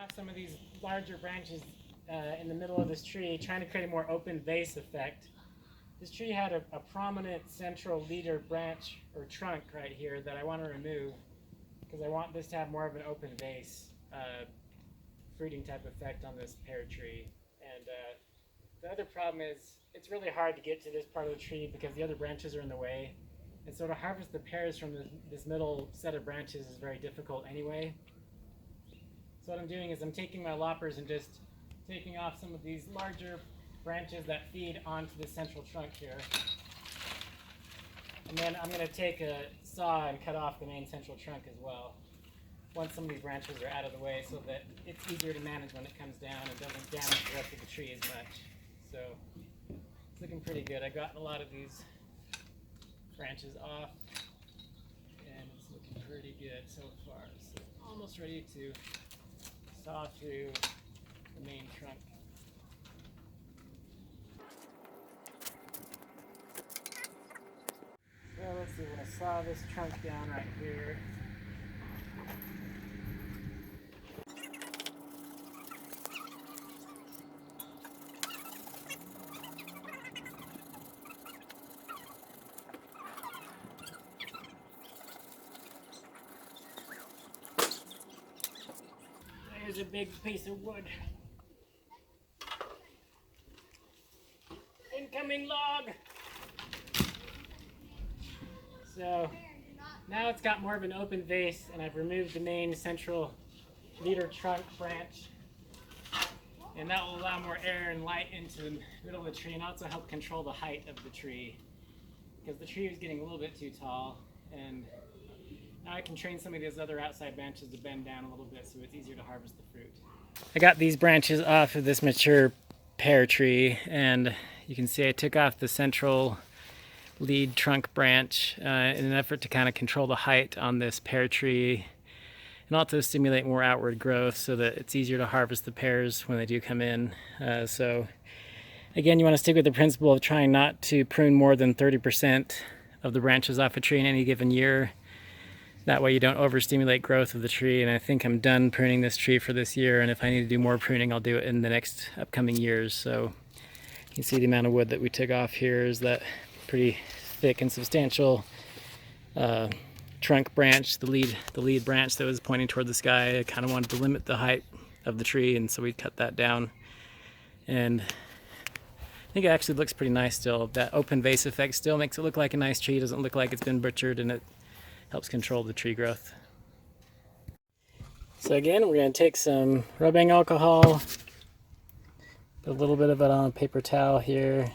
off some of these larger branches in the middle of this tree, trying to create a more open vase effect. This tree had a prominent central leader branch or trunk right here that I want to remove because I want this to have more of an open vase fruiting type effect on this pear tree. And the other problem is it's really hard to get to this part of the tree because the other branches are in the way. And so to harvest the pears from this middle set of branches is very difficult anyway. So what I'm doing is I'm taking my loppers and just taking off some of these larger branches that feed onto the central trunk here. And then I'm going to take a saw and cut off the main central trunk as well, once some of these branches are out of the way, so that it's easier to manage when it comes down and doesn't damage the rest of the tree as much. So it's looking pretty good. I've gotten a lot of these branches off and it's looking pretty good so far. So almost ready to saw through the main trunk. So let's see, we're going to saw this trunk down right here. There's a big piece of wood. Incoming log! So now it's got more of an open vase, and I've removed the main central leader trunk branch. And that will allow more air and light into the middle of the tree and also help control the height of the tree. Because the tree was getting a little bit too tall, and now I can train some of these other outside branches to bend down a little bit so it's easier to harvest the fruit. I got these branches off of this mature pear tree, and you can see I took off the central lead trunk branch in an effort to kind of control the height on this pear tree and also stimulate more outward growth so that it's easier to harvest the pears when they do come in. So again, you want to stick with the principle of trying not to prune more than 30% of the branches off a tree in any given year. That way you don't overstimulate growth of the tree, and I think I'm done pruning this tree for this year, and if I need to do more pruning, I'll do it in the next upcoming years. So you can see the amount of wood that we took off here is that pretty thick and substantial trunk branch, the lead branch that was pointing toward the sky. I kind of wanted to limit the height of the tree, and so we cut that down. And I think it actually looks pretty nice still. That open vase effect still makes it look like a nice tree. It doesn't look like it's been butchered, and it helps control the tree growth. So again, we're going to take some rubbing alcohol, put a little bit of it on a paper towel here,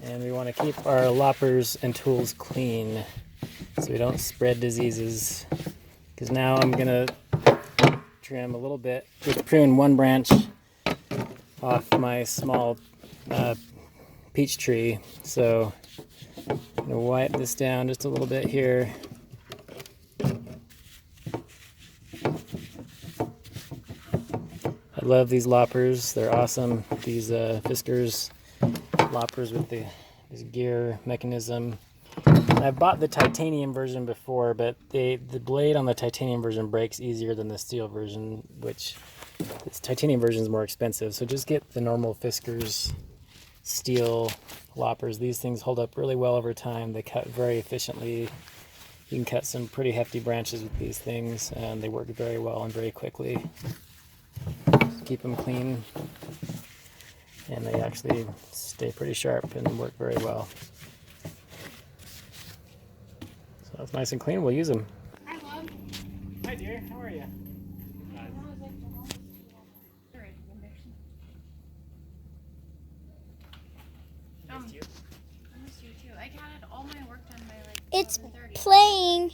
and we want to keep our loppers and tools clean so we don't spread diseases. Because now I'm going to trim a little bit, just prune one branch off my small peach tree. So I'm going to wipe this down just a little bit here. I love these loppers. They're awesome. These Fiskars loppers with this gear mechanism. I've bought the titanium version before, but the blade on the titanium version breaks easier than the steel version, which this titanium version is more expensive. So just get the normal Fiskars steel loppers. These things hold up really well over time. They cut very efficiently. You can cut some pretty hefty branches with these things, and they work very well and very quickly. Just keep them clean, and they actually stay pretty sharp and work very well. So that's nice and clean. We'll use them. Hi, Mom. Hi, dear. How are you? I missed you too. I got all my work done by like It's 11:30. playing.